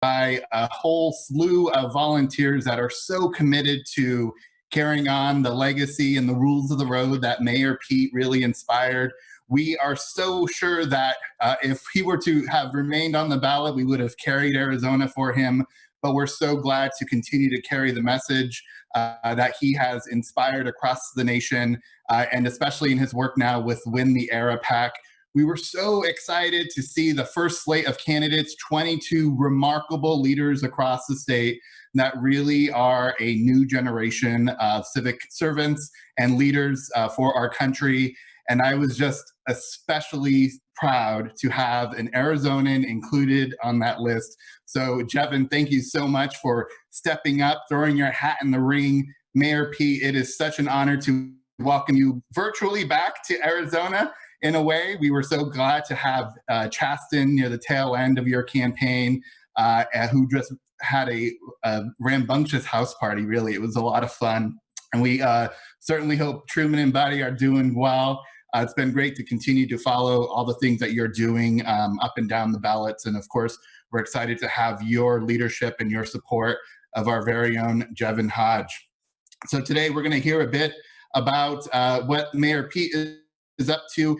by a whole slew of volunteers that are so committed to carrying on the legacy and the rules of the road that Mayor Pete really inspired. We are so sure that if he were to have remained on the ballot, we would have carried Arizona for him. But we're so glad to continue to carry the message that he has inspired across the nation, and especially in his work now with Win the Era PAC. We were so excited to see the first slate of candidates, 22 remarkable leaders across the state that really are a new generation of civic servants and leaders for our country. And I was just especially proud to have an Arizonan included on that list. So Jevin, thank you so much for stepping up, throwing your hat in the ring. Mayor Pete, it is such an honor to welcome you virtually back to Arizona. In a way, we were so glad to have Chasten near the tail end of your campaign, who just had a rambunctious house party, really. It was a lot of fun. And we certainly hope Truman and Buddy are doing well. It's been great to continue to follow all the things that you're doing up and down the ballots. And of course, we're excited to have your leadership and your support of our very own Jevin Hodge. So today we're going to hear a bit about what Mayor Pete is up to.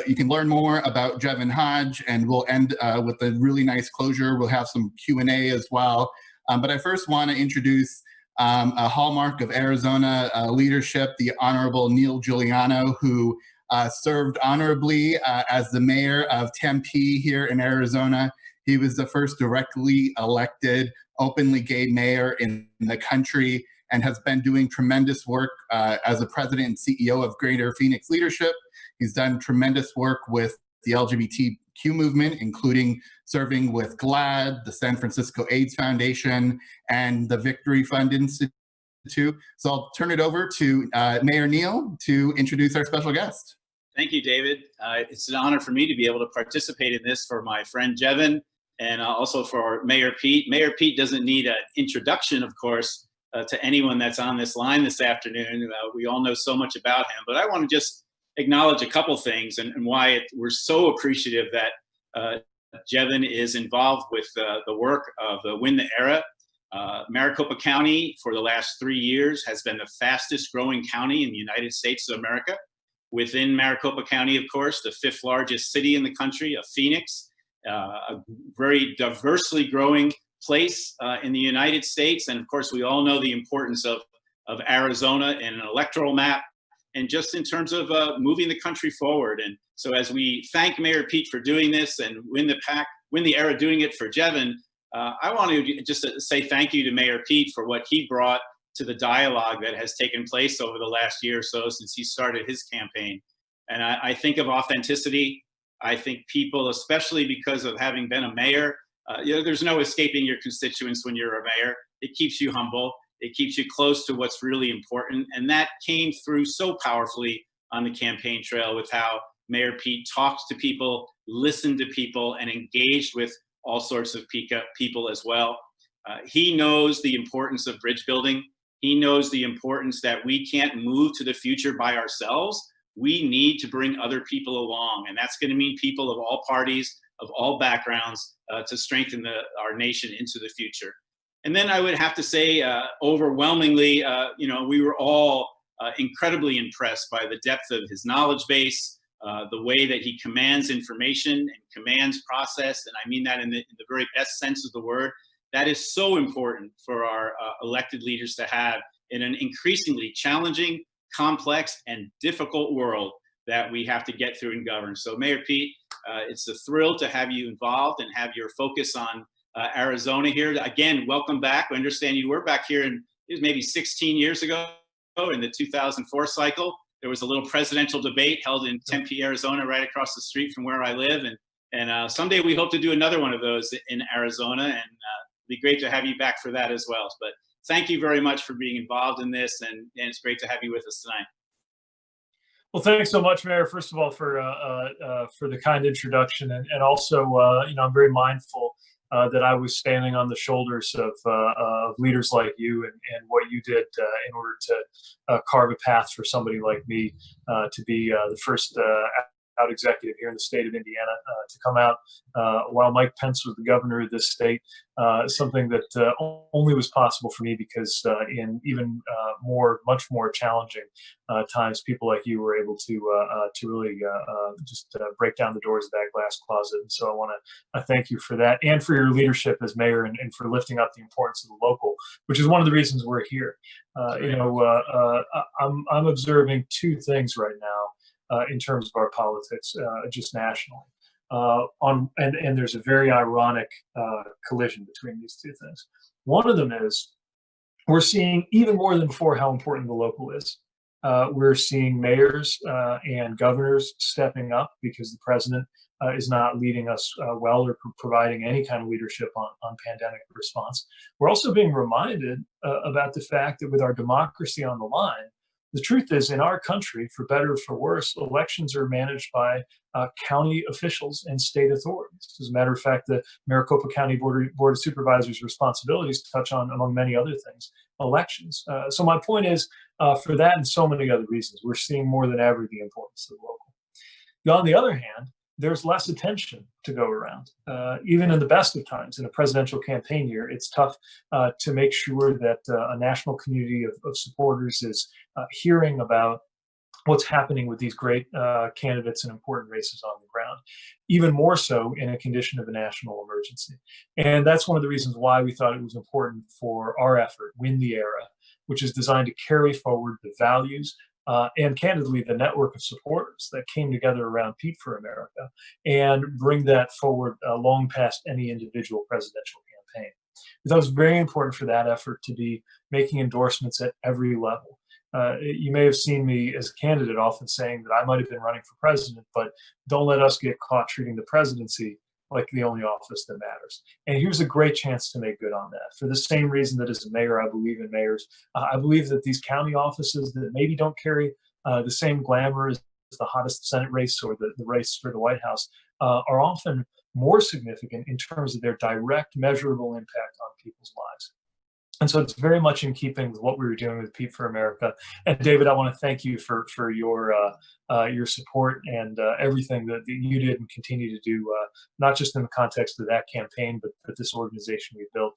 You can learn more about Jevin Hodge, and we'll end with a really nice closure. We'll have some Q&A as well. But I first want to introduce a hallmark of Arizona leadership, the Honorable Neil Giuliano, who served honorably as the mayor of Tempe here in Arizona. He was the first directly elected openly gay mayor in the country and has been doing tremendous work as a president and CEO of Greater Phoenix Leadership. He's done tremendous work with the LGBTQ movement, including serving with GLAAD, the San Francisco AIDS Foundation, and the Victory Fund Institute. So I'll turn it over to Mayor Neil to introduce our special guest. Thank you, David. It's an honor for me to be able to participate in this for my friend Jevin, and also for Mayor Pete. Mayor Pete doesn't need an introduction, of course, to anyone that's on this line this afternoon. We all know so much about him, but I want to just acknowledge a couple things and why we're so appreciative that Jevin is involved with the work of the Win the Era. Maricopa County for the last 3 years has been the fastest growing county in the United States of America. Within Maricopa County, of course, the 5th largest city in the country, of Phoenix, a very diversely growing place in the United States. And of course, we all know the importance of Arizona in an electoral map and just in terms of moving the country forward. And so as we thank Mayor Pete for doing this and Win the Era doing it for Jevin, I want to just say thank you to Mayor Pete for what he brought to the dialogue that has taken place over the last year or so since he started his campaign. And I think of authenticity. I think people, especially because of having been a mayor, there's no escaping your constituents when you're a mayor. It keeps you humble. It keeps you close to what's really important. And that came through so powerfully on the campaign trail with how Mayor Pete talked to people, listened to people, and engaged with all sorts of people as well. He knows the importance of bridge building. He knows the importance that we can't move to the future by ourselves. We need to bring other people along. And that's going to mean people of all parties, of all backgrounds, to strengthen our nation into the future. And then I would have to say, overwhelmingly, we were all incredibly impressed by the depth of his knowledge base, the way that he commands information and commands process. And I mean that in the very best sense of the word. That is so important for our elected leaders to have in an increasingly challenging, complex, and difficult world that we have to get through and govern. So Mayor Pete, it's a thrill to have you involved and have your focus on Arizona here. Again, welcome back. I understand you were back here it was maybe 16 years ago in the 2004 cycle. There was a little presidential debate held in Tempe, Arizona, right across the street from where I live. And someday we hope to do another one of those in Arizona, and it'd be great to have you back for that as well. But thank you very much for being involved in this, and it's great to have you with us tonight. Well, thanks so much, Mayor, first of all, for the kind introduction. And also, I'm very mindful that I was standing on the shoulders of leaders like you and what you did in order to carve a path for somebody like me to be the first executive here in the state of Indiana to come out while Mike Pence was the governor of this state. Something that only was possible for me because in even much more challenging times, people like you were able to really just break down the doors of that glass closet. And so I want to thank you for that and for your leadership as mayor and for lifting up the importance of the local, which is one of the reasons we're here. I'm observing two things right now in terms of our politics, just nationally. And there's a very ironic collision between these two things. One of them is we're seeing even more than before how important the local is. We're seeing mayors and governors stepping up because the president is not leading us well or providing any kind of leadership on pandemic response. We're also being reminded about the fact that with our democracy on the line, the truth is, in our country, for better or for worse, elections are managed by county officials and state authorities. As a matter of fact, the Maricopa County Board of Supervisors' responsibilities touch on, among many other things, elections. So my point is, for that and so many other reasons, we're seeing more than ever the importance of the local. On the other hand, there's less attention to go around. Even in the best of times, in a presidential campaign year, it's tough to make sure that a national community of supporters is hearing about what's happening with these great candidates in important races on the ground, even more so in a condition of a national emergency. And that's one of the reasons why we thought it was important for our effort, Win the Era, which is designed to carry forward the values and candidly, the network of supporters that came together around Pete for America and bring that forward long past any individual presidential campaign. That was very important for that effort to be making endorsements at every level. You may have seen me as a candidate often saying that I might have been running for president, but don't let us get caught treating the presidency like the only office that matters. And here's a great chance to make good on that. For the same reason that as a mayor, I believe in mayors. I believe that these county offices that maybe don't carry the same glamour as the hottest Senate race or the race for the White House are often more significant in terms of their direct measurable impact on people's lives. And so it's very much in keeping with what we were doing with Pete for America. And David, I want to thank you for your support and everything that you did and continue to do, not just in the context of that campaign, but this organization we built,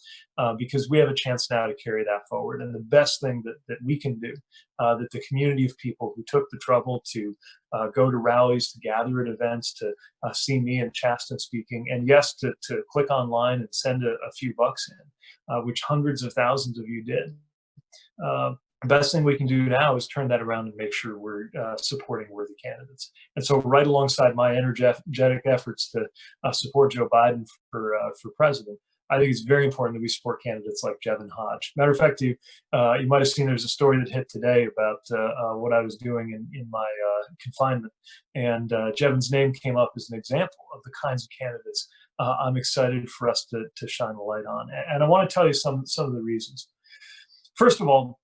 because we have a chance now to carry that forward. And the best thing that we can do, that the community of people who took the trouble to go to rallies, to gather at events, to see me and Chasten speaking, and yes, to click online and send a few bucks in, which hundreds of thousands of you did. The best thing we can do now is turn that around and make sure we're supporting worthy candidates. And so right alongside my energetic efforts to support Joe Biden for president, I think it's very important that we support candidates like Jevin Hodge. Matter of fact, you might have seen there's a story that hit today about what I was doing in my confinement. And Jevin's name came up as an example of the kinds of candidates I'm excited for us to shine the light on. And I want to tell you some of the reasons. First of all,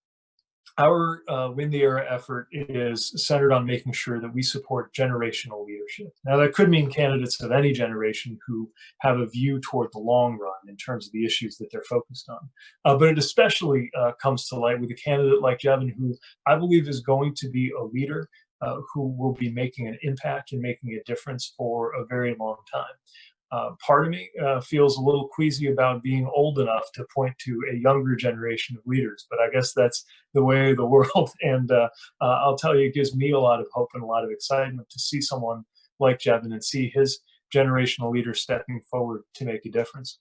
our Win the Era effort is centered on making sure that we support generational leadership. Now, that could mean candidates of any generation who have a view toward the long run in terms of the issues that they're focused on. But it especially comes to light with a candidate like Jevin, who I believe is going to be a leader who will be making an impact and making a difference for a very long time. Part of me feels a little queasy about being old enough to point to a younger generation of leaders, but I guess that's the way of the world. And I'll tell you, it gives me a lot of hope and a lot of excitement to see someone like Jevin and see his generational leaders stepping forward to make a difference.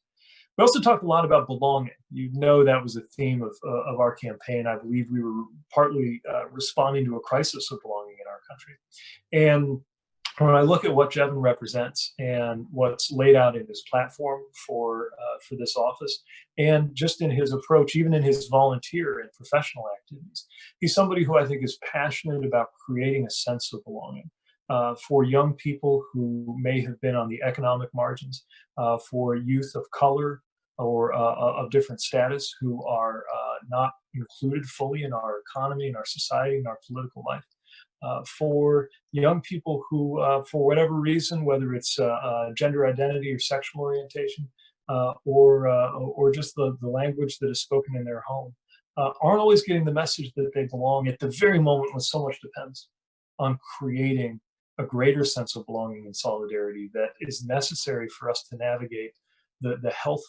We also talked a lot about belonging. You know that was a theme of our campaign. I believe we were partly responding to a crisis of belonging in our country. And when I look at what Jevin represents and what's laid out in his platform for this office, and just in his approach, even in his volunteer and professional activities, he's somebody who I think is passionate about creating a sense of belonging for young people who may have been on the economic margins, for youth of color or of different status who are not included fully in our economy, in our society, in our political life. For young people who, for whatever reason, whether it's gender identity or sexual orientation, or just the language that is spoken in their home, aren't always getting the message that they belong at the very moment when so much depends on creating a greater sense of belonging and solidarity that is necessary for us to navigate the health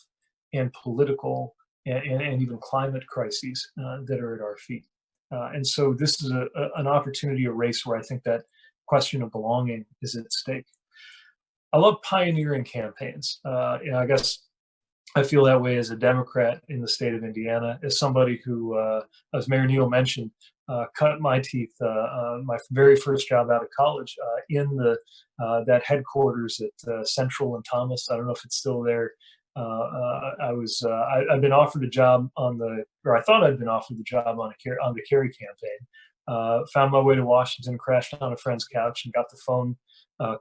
and political and even climate crises that are at our feet. And so this is an opportunity, a race where I think that question of belonging is at stake. I love pioneering campaigns. I guess I feel that way as a Democrat in the state of Indiana, as somebody who, as Mayor Neal mentioned, cut my teeth my very first job out of college in that headquarters at Central and Thomas. I don't know if it's still there. I'd been offered a job I thought I'd been offered the job on the Kerry campaign. Found my way to Washington, crashed on a friend's couch, and got the phone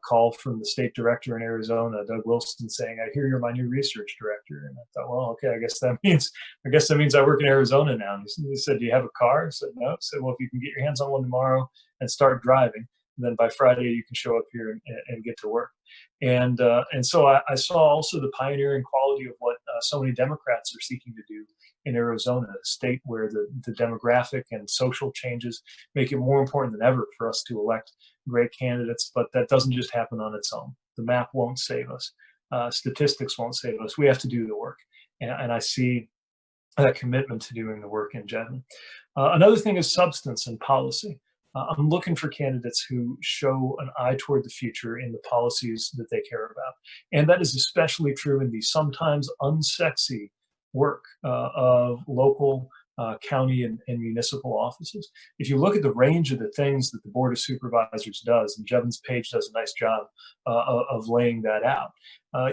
call from the state director in Arizona, Doug Wilson, saying, "I hear you're my new research director." And I thought, well, okay, I guess that means I work in Arizona now. And he said, "Do you have a car?" I said, "No." I said, "Well, if you can get your hands on one tomorrow and start driving, then by Friday you can show up here and get to work." And so I saw also the pioneering quality of what so many Democrats are seeking to do in Arizona, a state where the demographic and social changes make it more important than ever for us to elect great candidates. But that doesn't just happen on its own. The map won't save us. Statistics won't save us. We have to do the work. And I see that commitment to doing the work in Jevin. Another thing is substance and policy. I'm looking for candidates who show an eye toward the future in the policies that they care about. And that is especially true in the sometimes unsexy work of local, county, and municipal offices. If you look at the range of the things that the Board of Supervisors does, and Jevin's page does a nice job of laying that out,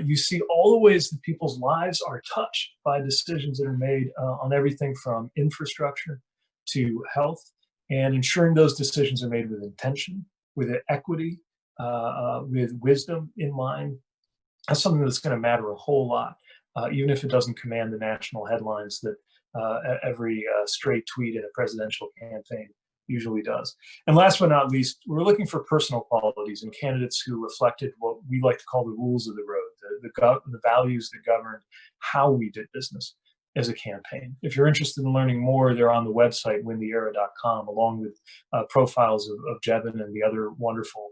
you see all the ways that people's lives are touched by decisions that are made on everything from infrastructure to health, and ensuring those decisions are made with intention, with equity, with wisdom in mind. That's something that's going to matter a whole lot, even if it doesn't command the national headlines that every stray tweet in a presidential campaign usually does. And last but not least, we're looking for personal qualities and candidates who reflected what we like to call the rules of the road, the values that govern how we did business as a campaign. If you're interested in learning more, they're on the website, wintheera.com, along with profiles of Jevin and the other wonderful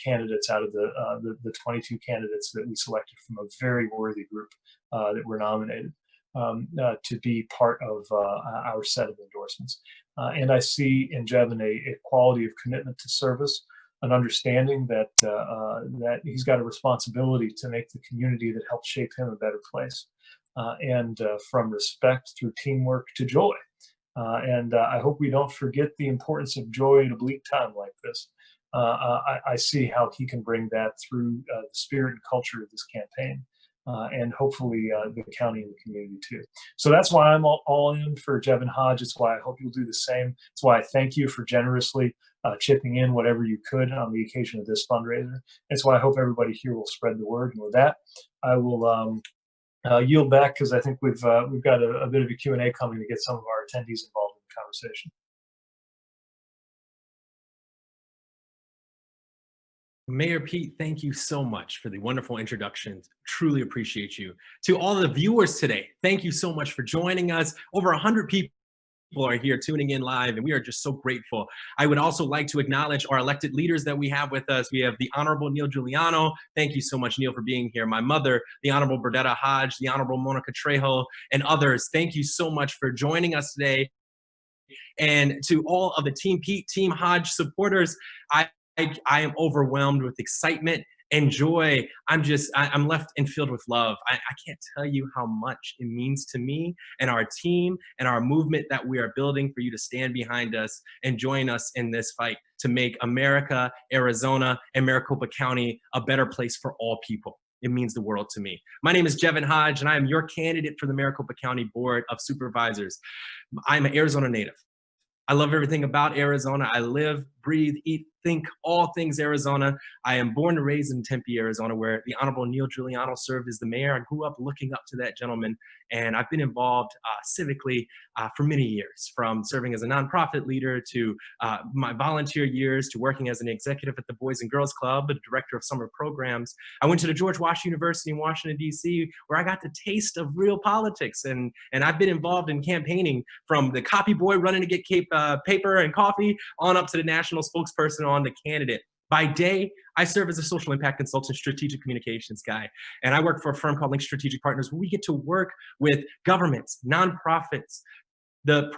candidates out of the 22 candidates that we selected from a very worthy group that were nominated to be part of our set of endorsements. And I see in Jevin a quality of commitment to service, an understanding that that he's got a responsibility to make the community that helped shape him a better place. And from respect through teamwork to joy. And I hope we don't forget the importance of joy in a bleak time like this. I see how he can bring that through the spirit and culture of this campaign, and hopefully the county and the community too. So that's why I'm all in for Jevin Hodge. It's why I hope you'll do the same. It's why I thank you for generously chipping in whatever you could on the occasion of this fundraiser. It's why I hope everybody here will spread the word. And with that, I will yield back, because I think we've got a bit of a Q&A coming to get some of our attendees involved in the conversation. Mayor Pete, thank you so much for the wonderful introductions. Truly appreciate you. To all the viewers today, thank you so much for joining us. Over 100 people are here tuning in live, and we are just so grateful. I would also like to acknowledge our elected leaders that we have with us. We have the Honorable Neil Giuliano. Thank you so much, Neil, for being here. My mother, the Honorable Bernetta Hodge, the Honorable Monica Trejo, and others. Thank you so much for joining us today. And to all of the Team Pete, Team Hodge supporters, I am overwhelmed with excitement and joy. I'm left and filled with love. I can't tell you how much it means to me and our team and our movement that we are building for you to stand behind us and join us in this fight to make America, Arizona, and Maricopa County a better place for all people. It means the world to me. My name is Jevin Hodge, and I am your candidate for the Maricopa County Board of Supervisors. I'm an Arizona native. I love everything about Arizona. I live, breathe, eat, think all things Arizona. I am born and raised in Tempe, Arizona, where the Honorable Neil Giuliano served as the mayor. I grew up looking up to that gentleman, and I've been involved civically for many years, from serving as a nonprofit leader to my volunteer years to working as an executive at the Boys and Girls Club, a director of summer programs. I went to the George Washington University in Washington, D.C., where I got the taste of real politics, and I've been involved in campaigning from the copy boy running to get paper and coffee on up to the national spokesperson on the candidate. By day, I serve as a social impact consultant, strategic communications guy, and I work for a firm called Link Strategic Partners, where we get to work with governments, nonprofits, the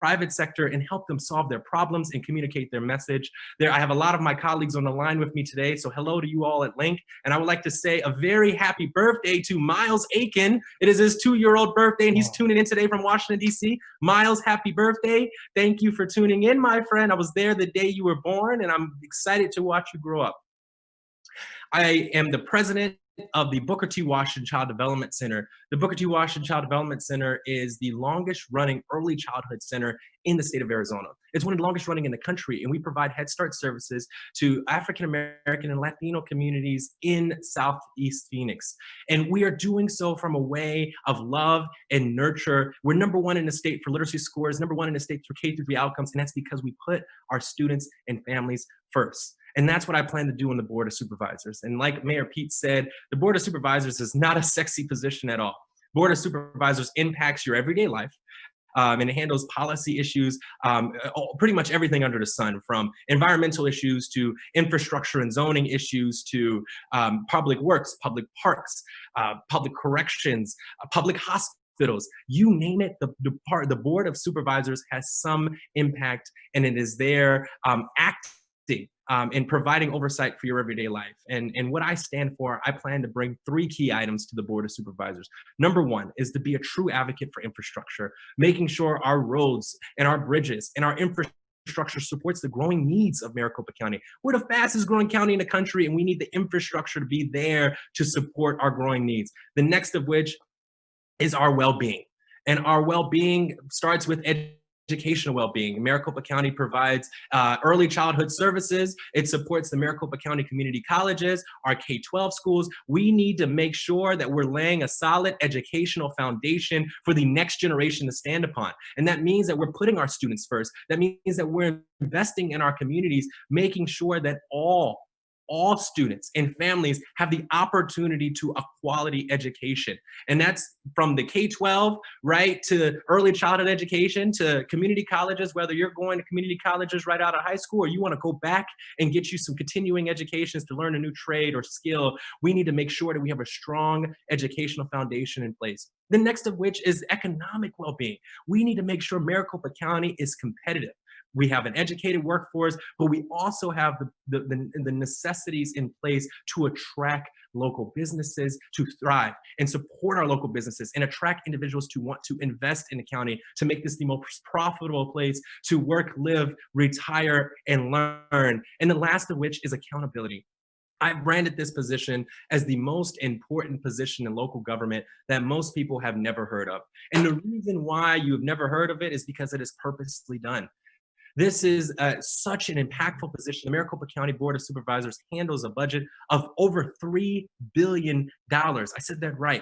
private sector, and help them solve their problems and communicate their message. I have a lot of my colleagues on the line with me today, so hello to you all at Link. And I would like to say a very happy birthday to Miles Aiken. It is his 2-year-old birthday, and he's tuning in today from Washington, D.C. Miles, happy birthday. Thank you for tuning in, my friend. I was there the day you were born, and I'm excited to watch you grow up. I am the president of the Booker T. Washington Child Development Center. The Booker T. Washington Child Development Center is the longest running early childhood center in the state of Arizona. It's one of the longest running in the country, and we provide Head Start services to African American and Latino communities in Southeast Phoenix. And we are doing so from a way of love and nurture. We're #1 in the state for literacy scores, #1 in the state for K-3 outcomes, and that's because we put our students and families first. And that's what I plan to do on the Board of Supervisors. And like Mayor Pete said, the Board of Supervisors is not a sexy position at all. Board of Supervisors impacts your everyday life. And it handles policy issues, pretty much everything under the sun, from environmental issues to infrastructure and zoning issues to public works, public parks, public corrections, public hospitals. You name it, the Board of Supervisors has some impact, and it is there acting in providing oversight for your everyday life. And what I stand for, I plan to bring 3 key items to the Board of Supervisors. #1 is to be a true advocate for infrastructure, making sure our roads and our bridges and our infrastructure supports the growing needs of Maricopa County. We're the fastest growing county in the country, and we need the infrastructure to be there to support our growing needs. The next of which is our well-being. And our well-being starts with educational well-being. Maricopa County provides early childhood services. It supports the Maricopa County community colleges, our K-12 schools. We need to make sure that we're laying a solid educational foundation for the next generation to stand upon. And that means that we're putting our students first. That means that we're investing in our communities, making sure that all students and families have the opportunity to a quality education. And that's from the K-12, right, to early childhood education, to community colleges, whether you're going to community colleges right out of high school or you want to go back and get you some continuing educations to learn a new trade or skill. We need to make sure that we have a strong educational foundation in place. The next of which is economic well-being. We need to make sure Maricopa County is competitive. We have an educated workforce, but we also have the necessities in place to attract local businesses to thrive and support our local businesses and attract individuals to want to invest in the county to make this the most profitable place to work, live, retire, and learn. And the last of which is accountability. I branded this position as the most important position in local government that most people have never heard of. And the reason why you've never heard of it is because it is purposely done. This is such an impactful position. The Maricopa County Board of Supervisors handles a budget of over $3 billion. I said that right,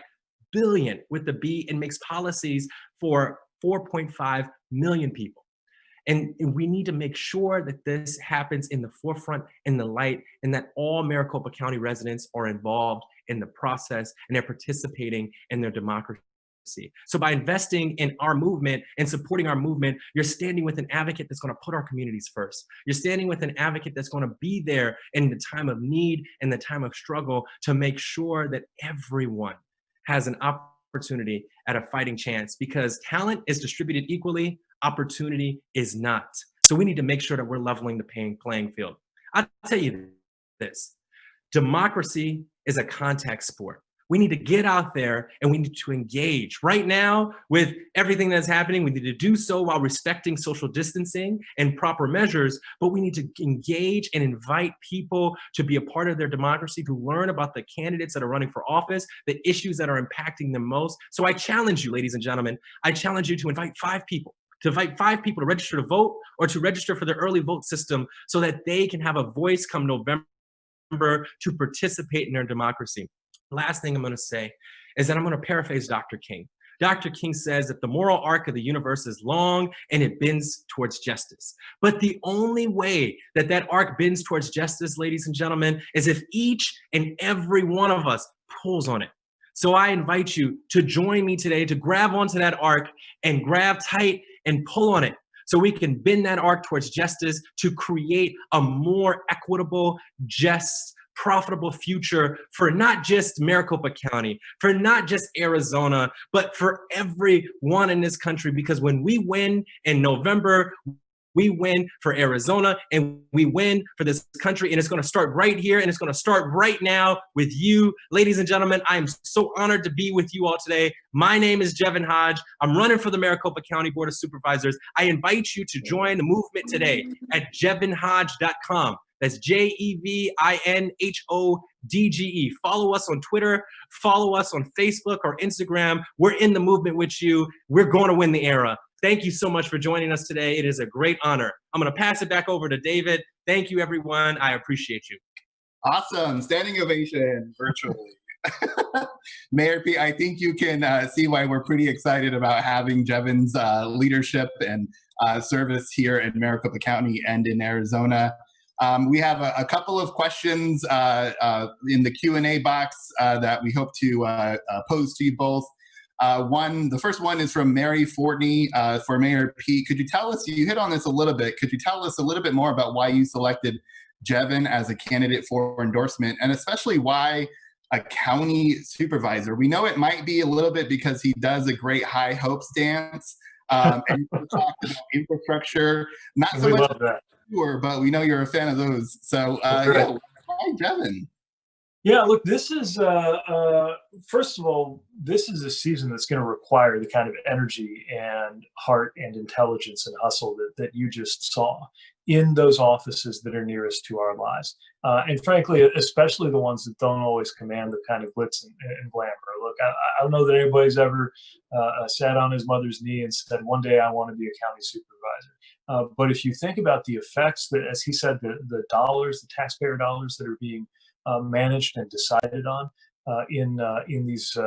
billion with the B, and makes policies for 4.5 million people. And we need to make sure that this happens in the forefront, in the light, and that all Maricopa County residents are involved in the process and they're participating in their democracy. So by investing in our movement and supporting our movement, you're standing with an advocate that's going to put our communities first. You're standing with an advocate that's going to be there in the time of need and the time of struggle to make sure that everyone has an opportunity at a fighting chance, because talent is distributed equally, opportunity is not. So we need to make sure that we're leveling the playing field. I'll tell you this, democracy is a contact sport. We need to get out there and we need to engage. Right now, with everything that's happening, we need to do so while respecting social distancing and proper measures, but we need to engage and invite people to be a part of their democracy, to learn about the candidates that are running for office, the issues that are impacting them most. So I challenge you, ladies and gentlemen, I challenge you to invite 5 people. To invite 5 people to register to vote or to register for the early vote system so that they can have a voice come November to participate in their democracy. Last thing I'm going to say is that I'm going to paraphrase Dr. King. Dr. King says that the moral arc of the universe is long and it bends towards justice. But the only way that that arc bends towards justice, ladies and gentlemen, is if each and every one of us pulls on it. So I invite you to join me today to grab onto that arc and grab tight and pull on it. so we can bend that arc towards justice to create a more equitable, just, profitable future for not just Maricopa County, for not just Arizona, but for everyone in this country. Because when we win in November, we win for Arizona and we win for this country. And it's going to start right here. And it's going to start right now with you. Ladies and gentlemen, I am so honored to be with you all today. My name is Jevin Hodge. I'm running for the Maricopa County Board of Supervisors. I invite you to join the movement today at jevinhodge.com. That's JevinHodge. Follow us on Twitter. Follow us on Facebook or Instagram. We're in the movement with you. We're going to win the era. Thank you so much for joining us today. It is a great honor. I'm going to pass it back over to David. Thank you, everyone. I appreciate you. Awesome. Standing ovation virtually. Mayor Pete, I think you can see why we're pretty excited about having Jevin's leadership and service here in Maricopa County and in Arizona. We have a couple of questions in the Q&A box that we hope to pose to you both. The first one is from Mary Fortney for Mayor Pete. Could you tell us, you hit on this a little bit, could you tell us a little bit more about why you selected Jevin as a candidate for endorsement, and especially why a county supervisor? We know it might be a little bit because he does a great high hopes dance and you talked about infrastructure, not so much sure, but we know you're a fan of those. So yeah, why Jevin? Yeah, look, this is, first of all, this is a season that's going to require the kind of energy and heart and intelligence and hustle that you just saw in those offices that are nearest to our lives. And frankly, especially the ones that don't always command the kind of glitz and glamour. Look, I don't know that anybody's ever sat on his mother's knee and said, one day I want to be a county supervisor. But if you think about the effects that, as he said, the dollars, the taxpayer dollars that are being managed and decided on in these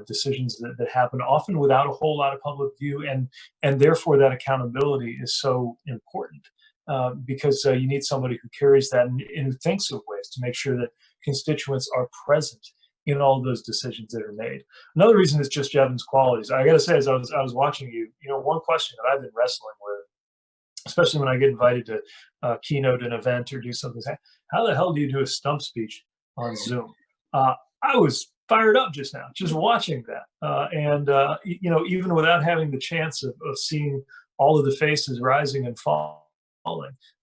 decisions that happen often without a whole lot of public view, and therefore that accountability is so important because you need somebody who carries that and who thinks of ways to make sure that constituents are present in all of those decisions that are made. Another reason is just Jevin's qualities. I got to say, as I was watching you, one question that I've been wrestling with, especially when I get invited to keynote an event or do something. How the hell do you do a stump speech on Zoom? I was fired up just now, just watching that. And even without having the chance of seeing all of the faces rising and falling,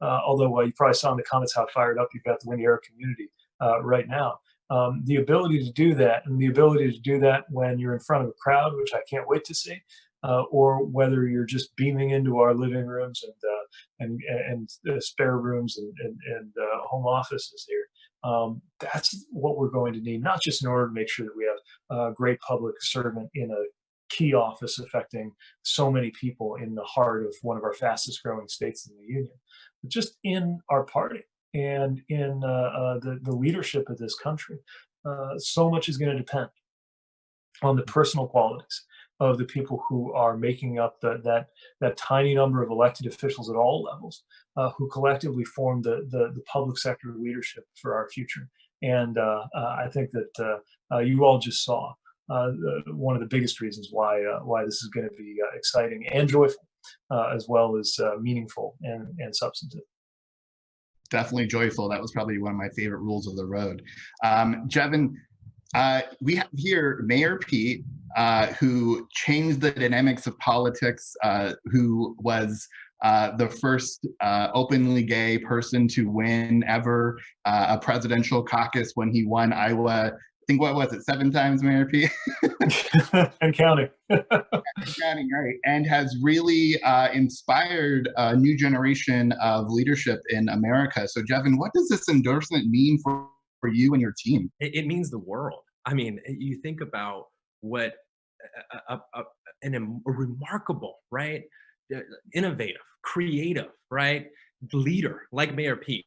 although you probably saw in the comments how fired up you've got the Win the Era community right now. The ability to do that, and the ability to do that when you're in front of a crowd, which I can't wait to see, or whether you're just beaming into our living rooms and spare rooms and home offices here. That's what we're going to need, not just in order to make sure that we have a great public servant in a key office affecting so many people in the heart of one of our fastest growing states in the union, but just in our party and in the leadership of this country. So much is going to depend on the personal qualities of the people who are making up that tiny number of elected officials at all levels, who collectively form the public sector leadership for our future. And I think that you all just saw one of the biggest reasons why this is going to be exciting and joyful, as well as meaningful and substantive. Definitely joyful. That was probably one of my favorite rules of the road. Jevin, we have here Mayor Pete, who changed the dynamics of politics, who was the first openly gay person to win ever a presidential caucus when he won Iowa. I think, what was it, 7 times, Mayor Pete? And counting. Counting, right. And has really inspired a new generation of leadership in America. So, Jevin, what does this endorsement mean for you and your team? It means the world. I mean, you think about what a remarkable, right, innovative, creative, right, leader like Mayor Pete,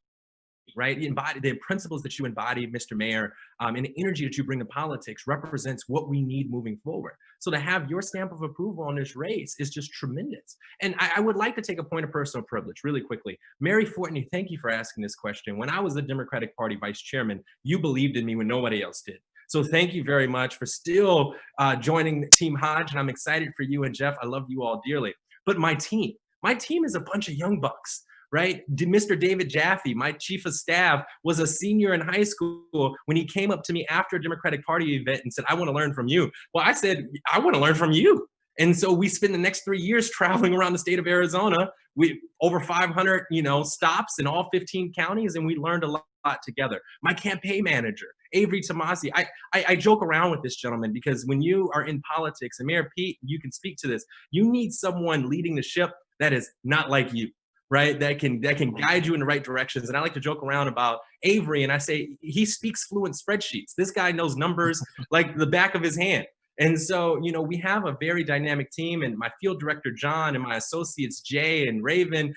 right? The principles that you embody, Mr. Mayor, and the energy that you bring to politics represents what we need moving forward. So to have your stamp of approval on this race is just tremendous. And I would like to take a point of personal privilege really quickly. Mary Fortney, thank you for asking this question. When I was the Democratic Party vice chairman, you believed in me when nobody else did. So thank you very much for still joining Team Hodge, and I'm excited for you and Jeff. I love you all dearly. But my team, My team is a bunch of young bucks, right? Mr. David Jaffe, my chief of staff, was a senior in high school when he came up to me after a Democratic Party event and said, I want to learn from you. Well, I said, I want to learn from you. And so we spent the next 3 years traveling around the state of Arizona. We over 500, stops in all 15 counties, and we learned a lot together. My campaign manager, Avery Tomasi, I joke around with this gentleman because when you are in politics, and Mayor Pete, you can speak to this, you need someone leading the ship that is not like you, right? That can guide you in the right directions. And I like to joke around about Avery, and I say he speaks fluent spreadsheets. This guy knows numbers like the back of his hand. And so, we have a very dynamic team, and my field director, John, and my associates, Jay and Raven,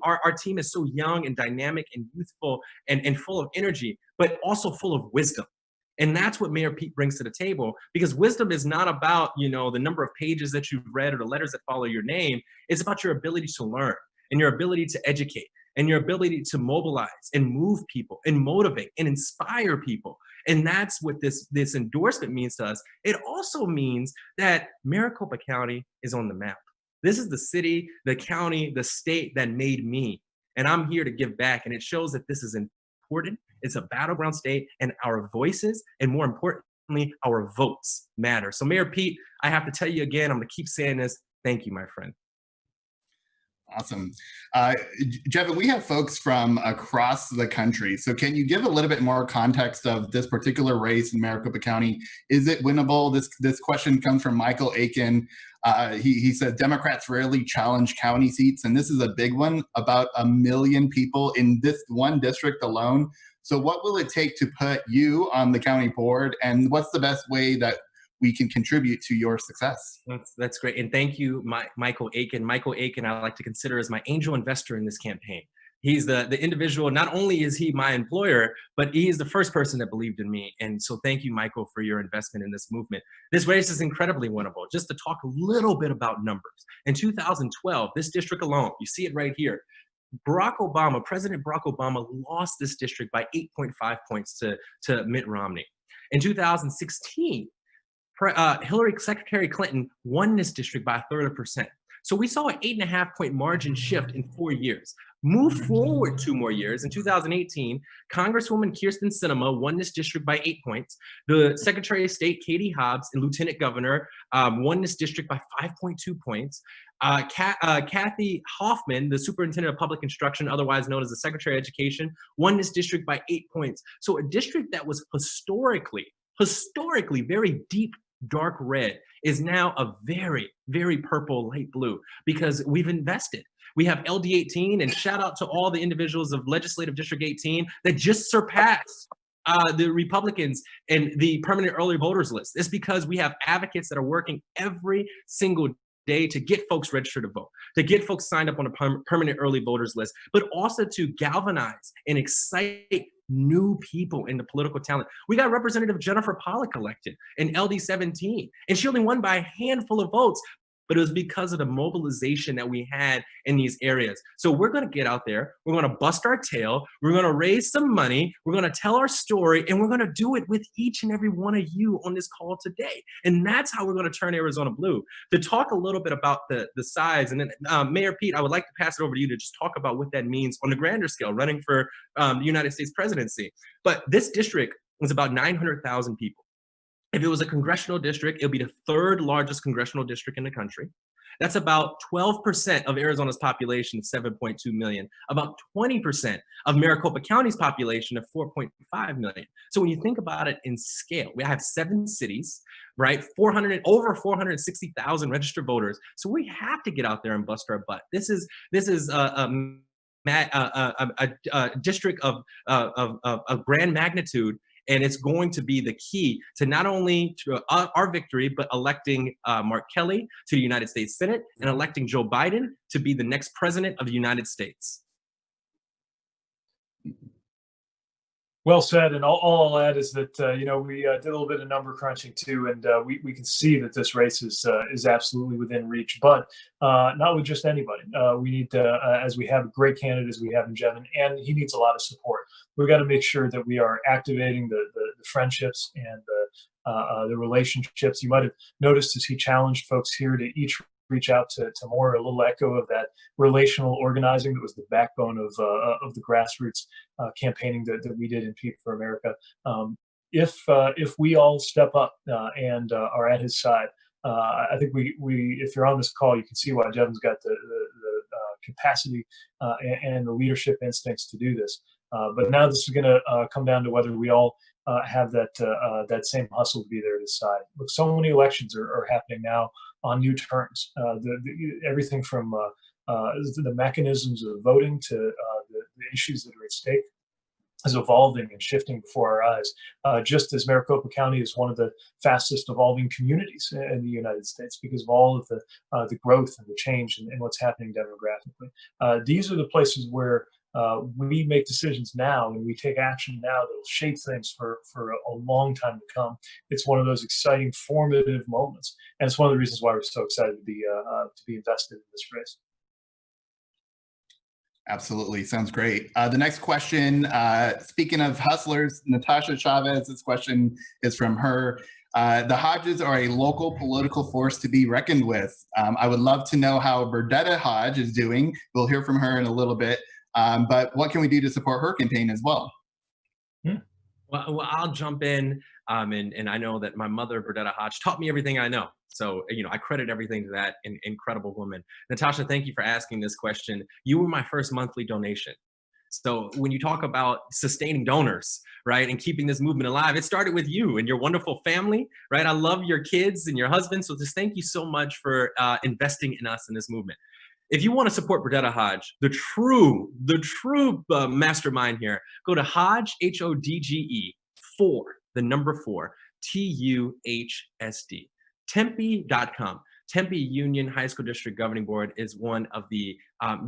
our team is so young and dynamic and youthful and full of energy, but also full of wisdom. And that's what Mayor Pete brings to the table, because wisdom is not about, the number of pages that you've read or the letters that follow your name. It's about your ability to learn and your ability to educate and your ability to mobilize and move people and motivate and inspire people. And that's what this endorsement means to us. It also means that Maricopa County is on the map. This is the city, the county, the state that made me. And I'm here to give back. And it shows that this is important. It's a battleground state, and our voices, and more importantly, our votes matter. So Mayor Pete, I have to tell you again, I'm going to keep saying this. Thank you, my friend. Awesome. Jevin, we have folks from across the country. So can you give a little bit more context of this particular race in Maricopa County? Is it winnable? This question comes from Michael Aiken. He said, Democrats rarely challenge county seats, and this is a big one, about 1 million people in this one district alone. So what will it take to put you on the county board, and what's the best way that we can contribute to your success? That's great. And thank you, Michael Aiken. Michael Aiken, I like to consider as my angel investor in this campaign. He's the individual, not only is he my employer, but he's the first person that believed in me. And so thank you, Michael, for your investment in this movement. This race is incredibly winnable. Just to talk a little bit about numbers. In 2012, this district alone, you see it right here, President Barack Obama lost this district by 8.5 points to Mitt Romney. In 2016, Secretary Clinton won this district by 1/3%. So we saw an 8.5-point margin shift in 4 years. Move forward 2 more years. In 2018, Congresswoman Kyrsten Sinema won this district by 8 points. The Secretary of State, Katie Hobbs, and Lieutenant Governor won this district by 5.2 points. Kathy Hoffman, the Superintendent of Public Instruction, otherwise known as the Secretary of Education, won this district by 8 points. So a district that was historically very deep dark red is now a very, very purple light blue, because we've invested. We have LD 18, and shout out to all the individuals of Legislative District 18 that just surpassed the Republicans in the permanent early voters list. It's because we have advocates that are working every single day to get folks registered to vote, to get folks signed up on a permanent early voters list, but also to galvanize and excite new people into political talent. We got Representative Jennifer Pollock elected in LD 17, and she only won by a handful of votes, but it was because of the mobilization that we had in these areas. So we're going to get out there, we're going to bust our tail, we're going to raise some money, we're going to tell our story, and we're going to do it with each and every one of you on this call today. And that's how we're going to turn Arizona blue. To talk a little bit about the size, and then Mayor Pete, I would like to pass it over to you to just talk about what that means on a grander scale, running for the United States presidency. But this district was about 900,000 people. If it was a congressional district, it would be the 3rd largest congressional district in the country. That's about 12% of Arizona's population of 7.2 million, about 20% of Maricopa County's population of 4.5 million. So when you think about it in scale, we have 7 cities, right? Over 460,000 registered voters. So we have to get out there and bust our butt. This is a district of grand magnitude. And it's going to be the key to not only our victory, but electing Mark Kelly to the United States Senate and electing Joe Biden to be the next president of the United States. Well said. And all I'll add is that, we did a little bit of number crunching too, and we can see that this race is absolutely within reach, but not with just anybody. We need to, as we have great candidates we have in Jevin, and he needs a lot of support. We've got to make sure that we are activating the friendships and the relationships. You might have noticed as he challenged folks here to each reach out to more, a little echo of that relational organizing that was the backbone of the grassroots campaigning that we did in Pete for America. If we all step up and are at his side, I think we if you're on this call, you can see why Jevin's got the capacity and the leadership instincts to do this. But now this is going to come down to whether we all have that same hustle to be there to decide. Look, so many elections are happening now on new terms. Everything from the mechanisms of voting to the issues that are at stake is evolving and shifting before our eyes. Just as Maricopa County is one of the fastest evolving communities in the United States because of all of the growth and the change and what's happening demographically. These are the places where we make decisions now and we take action now that will shape things for a long time to come. It's one of those exciting, formative moments, and it's one of the reasons why we're so excited to be invested in this race. Absolutely. Sounds great. The next question, speaking of hustlers, Natasha Chavez, this question is from her. The Hodges are a local political force to be reckoned with. I would love to know how Burdetta Hodge is doing. We'll hear from her in a little bit. But what can we do to support her campaign as well? Well, I'll jump in. And I know that my mother, Burdetta Hodge, taught me everything I know. So, I credit everything to that incredible woman. Natasha, thank you for asking this question. You were my first monthly donation. So when you talk about sustaining donors, right, and keeping this movement alive, it started with you and your wonderful family, right? I love your kids and your husband. So just thank you so much for investing in us in this movement. If you want to support Burdetta Hodge, the true mastermind here, go to Hodge, HODGE, 4, the number 4, TUHSD, Tempe.com. Tempe Union High School District Governing Board is one of the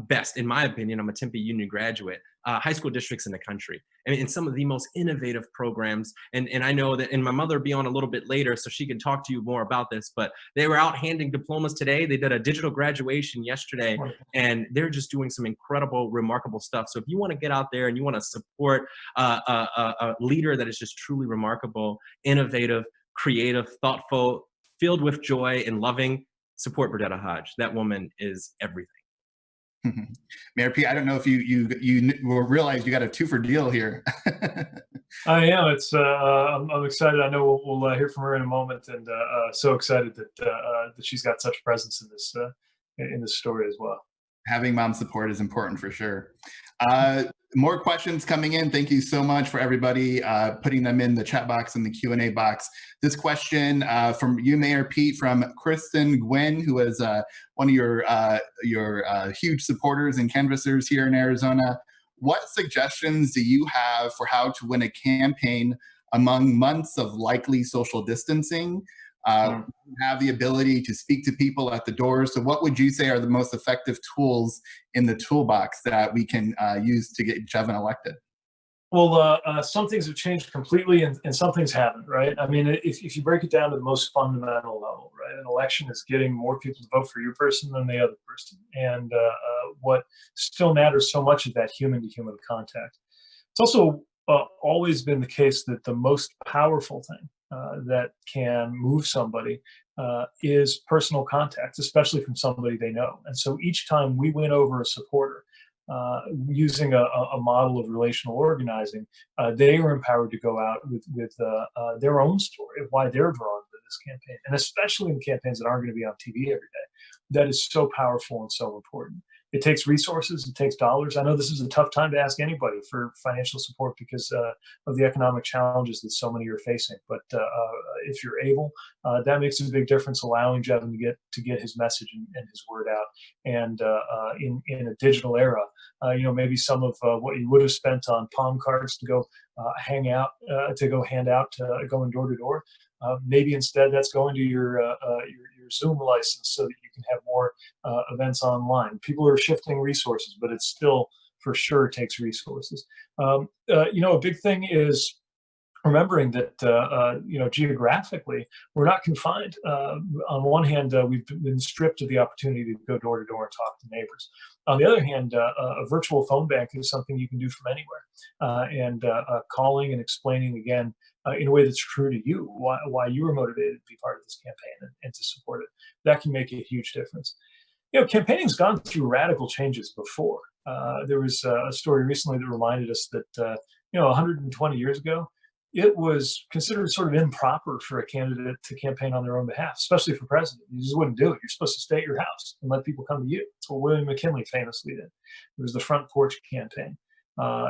best, in my opinion, I'm a Tempe Union graduate, high school districts in the country. And some of the most innovative programs. And I know that, and my mother will be on a little bit later so she can talk to you more about this, but they were out handing diplomas today. They did a digital graduation yesterday, and they're just doing some incredible, remarkable stuff. So if you want to get out there and you want to support a leader that is just truly remarkable, innovative, creative, thoughtful, filled with joy and loving, support Burdetta Hodge. That woman is everything. Mayor Pete, I don't know if you realize you got a 2-for deal here. I am. It's I'm excited. I know we'll hear from her in a moment, and so excited that she's got such presence in this story as well. Having mom support is important for sure. More questions coming in. Thank you so much for everybody putting them in the chat box and the Q&A box. This question from you, Mayor Pete, from Kristen Gwynn, who is one of your huge supporters and canvassers here in Arizona. What suggestions do you have for how to win a campaign among months of likely social distancing? Have the ability to speak to people at the doors. So what would you say are the most effective tools in the toolbox that we can use to get Jevin elected? Well, some things have changed completely and some things haven't, right? I mean, if you break it down to the most fundamental level, right, an election is getting more people to vote for your person than the other person. And what still matters so much is that human-to-human contact. It's also always been the case that the most powerful thing that can move somebody is personal contact, especially from somebody they know. And so each time we win over a supporter, using a model of relational organizing, they are empowered to go out with their own story of why they're drawn to this campaign, and especially in campaigns that aren't going to be on TV every day. That is so powerful and so important. It takes resources, it takes dollars. I know this is a tough time to ask anybody for financial support because of the economic challenges that so many are facing. But if you're able, that makes a big difference, allowing Jevin to get his message and his word out. And in a digital era, maybe some of what you would have spent on palm cards to go hang out, to go hand out, going door to door, maybe instead that's going to your Zoom license so that you can have more events online. People are shifting resources, but it still for sure takes resources. A big thing is remembering that geographically we're not confined. On one hand, we've been stripped of the opportunity to go door to door and talk to neighbors. On the other hand, a virtual phone bank is something you can do from anywhere, and calling and explaining again in a way that's true to you why you were motivated to be part of this campaign and to support it. That can make a huge difference. Campaigning's gone through radical changes before. There was a story recently that reminded us that 120 years ago, it was considered sort of improper for a candidate to campaign on their own behalf, especially for president. You just wouldn't do it. You're supposed to stay at your house and let people come to you. That's what William McKinley famously did. It was the front porch campaign.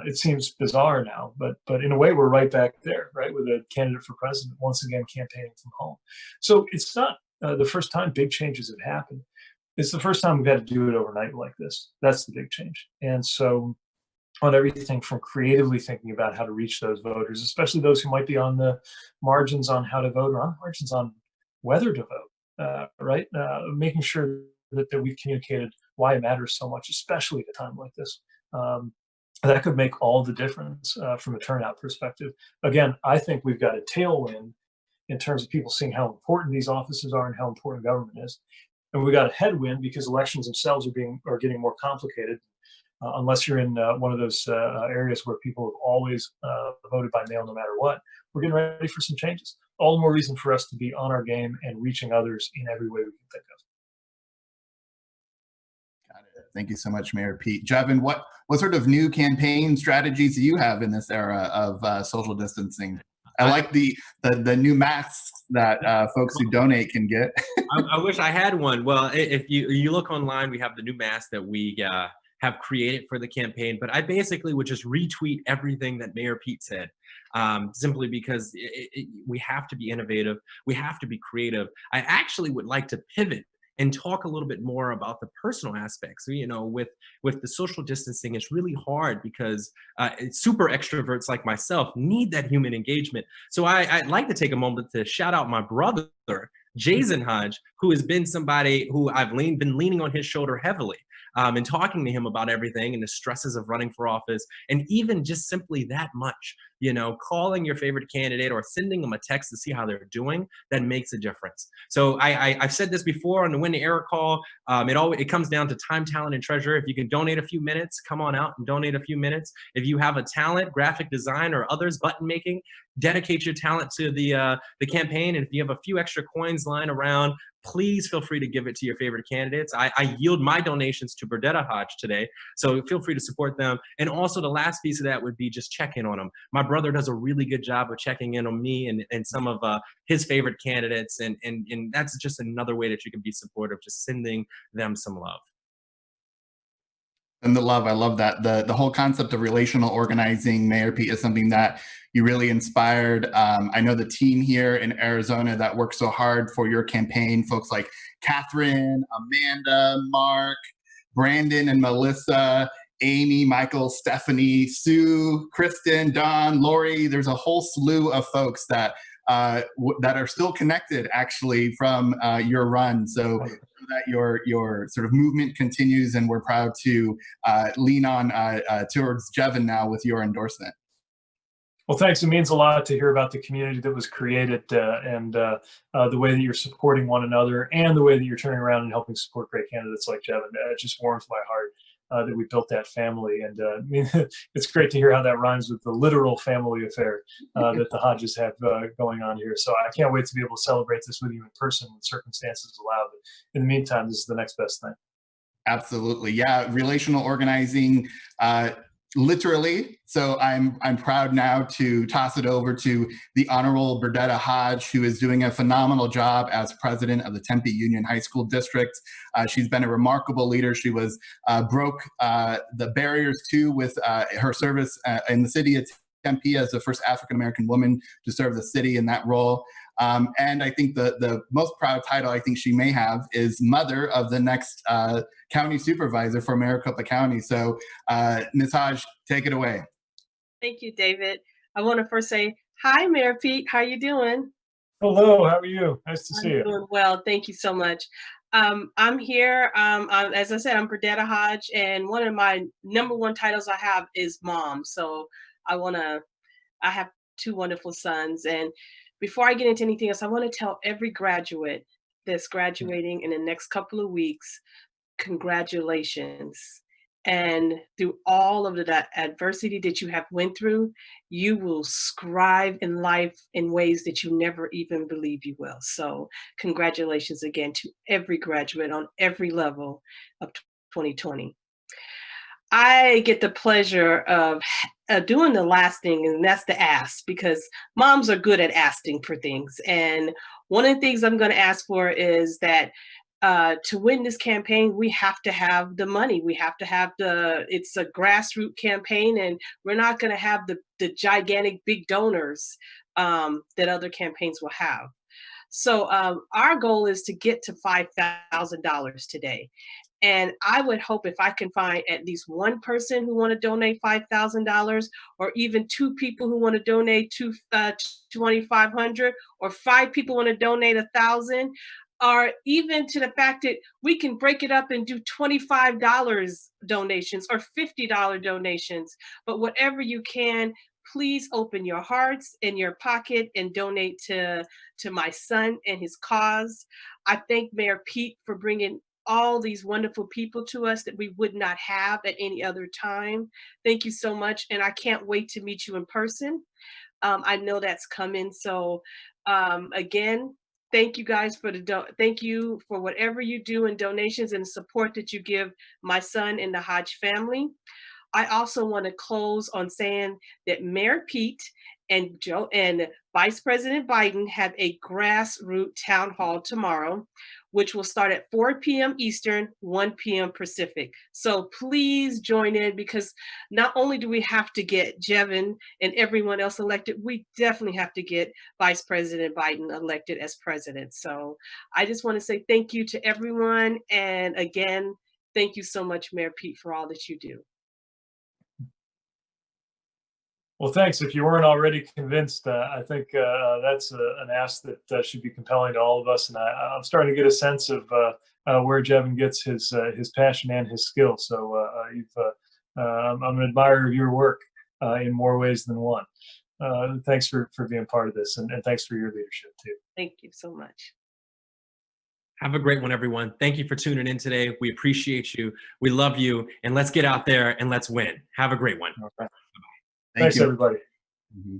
It seems bizarre now, but in a way, we're right back there, right, with a candidate for president once again campaigning from home. So it's not the first time big changes have happened. It's the first time we've had to do it overnight like this. That's the big change. And so on everything from creatively thinking about how to reach those voters, especially those who might be on the margins on how to vote or on the margins on whether to vote, right? Making sure that we've communicated why it matters so much, especially at a time like this. That could make all the difference from a turnout perspective. Again, I think we've got a tailwind in terms of people seeing how important these offices are and how important government is. And we got a headwind because elections themselves are getting more complicated. Unless you're in one of those areas where people have always voted by mail no matter what, we're getting ready for some changes. All the more reason for us to be on our game and reaching others in every way we can think of. Got it. Thank you so much, Mayor Pete. Jevin, what sort of new campaign strategies do you have in this era of social distancing? I like the new masks that folks who donate can get. I wish I had one. Well, if you look online, we have the new mask that we have created for the campaign, but I basically would just retweet everything that Mayor Pete said, simply because we have to be innovative. We have to be creative. I actually would like to pivot and talk a little bit more about the personal aspects. With the social distancing, it's really hard because super extroverts like myself need that human engagement. So I'd like to take a moment to shout out my brother, Jason Hodge, who has been somebody who I've been leaning on his shoulder heavily, and talking to him about everything and the stresses of running for office, and even just simply that much, calling your favorite candidate or sending them a text to see how they're doing, that makes a difference. So I've said this before on the Win the Era call. It comes down to time, talent, and treasure. If you can donate a few minutes, come on out and donate a few minutes. If you have a talent, graphic design or others, button making, dedicate your talent to the campaign. And if you have a few extra coins lying around, please feel free to give it to your favorite candidates. I yield my donations to Hodge today, so feel free to support them. And also the last piece of that would be just check in on them. My brother does a really good job of checking in on me and some of his favorite candidates, and that's just another way that you can be supportive, just sending them some love. And the love, I love that. The whole concept of relational organizing, Mayor Pete, is something that you really inspired. I know the team here in Arizona that works so hard for your campaign, folks like Catherine, Amanda, Mark, Brandon and Melissa, Amy, Michael, Stephanie, Sue, Kristen, Don, Lori. There's a whole slew of folks that are still connected actually from your run. So that your sort of movement continues, and we're proud to lean on towards Jevin now with your endorsement. Well, thanks. It means a lot to hear about the community that was created and the way that you're supporting one another and the way that you're turning around and helping support great candidates like Jevin. It just warms my heart that we built that family. And I mean, it's great to hear how that rhymes with the literal family affair that the Hodges have going on here. So I can't wait to be able to celebrate this with you in person when circumstances allow. But in the meantime, this is the next best thing. Absolutely. Yeah. Relational organizing, literally. So I'm proud now to toss it over to the Honorable Hodge, who is doing a phenomenal job as president of the Tempe Union High School District. She's been a remarkable leader. She was broke the barriers too with her service in the city of Tempe as the first African-American woman to serve the city in that role. And I think the most proud title I think she may have is mother of the next county supervisor for Maricopa County. So Ms. Hodge, take it away. Thank you, David. I want to first say, hi, Mayor Pete. How are you doing? Hello, how are you? Nice to see you. I'm doing well. Thank you so much. I'm here. As I said, I'm Burdetta Hodge, and one of my #1 titles I have is mom. So I have two wonderful sons. And before I get into anything else, I want to tell every graduate that's graduating in the next couple of weeks, congratulations. And through all of that adversity that you have went through, you will scribe in life in ways that you never even believe you will. So congratulations again to every graduate on every level of 2020. I get the pleasure of doing the last thing, and that's the ask, because moms are good at asking for things. And one of the things I'm going to ask for is that to win this campaign, we have to have the money. We have to have it's a grassroots campaign, and we're not going to have the gigantic big donors that other campaigns will have. So our goal is to get to $5,000 today. And I would hope if I can find at least one person who want to donate $5,000, or even two people who want to donate $2,500, or five people want to donate $1,000, or even to the fact that we can break it up and do $25 donations or $50 donations. But whatever you can, please open your hearts and your pocket and donate to my son and his cause. I thank Mayor Pete for bringing all these wonderful people to us that we would not have at any other time. Thank you so much. And I can't wait to meet you in person. I know that's coming. So again, thank you guys thank you for whatever you do in donations and support that you give my son and the Hodge family. I also want to close on saying that Mayor Pete and Vice President Biden have a grassroots town hall tomorrow, which will start at 4 p.m. Eastern, 1 p.m. Pacific. So please join in, because not only do we have to get Jevin and everyone else elected, we definitely have to get Vice President Biden elected as president. So I just want to say thank you to everyone. And again, thank you so much, Mayor Pete, for all that you do. Well, thanks. If you weren't already convinced, I think that's an ask that should be compelling to all of us. And I'm starting to get a sense of where Jevin gets his passion and his skill. So I'm an admirer of your work in more ways than one. Thanks for being part of this, and thanks for your leadership too. Thank you so much. Have a great one, everyone. Thank you for tuning in today. We appreciate you. We love you. And let's get out there and let's win. Have a great one. Okay. Thanks, everybody. Mm-hmm.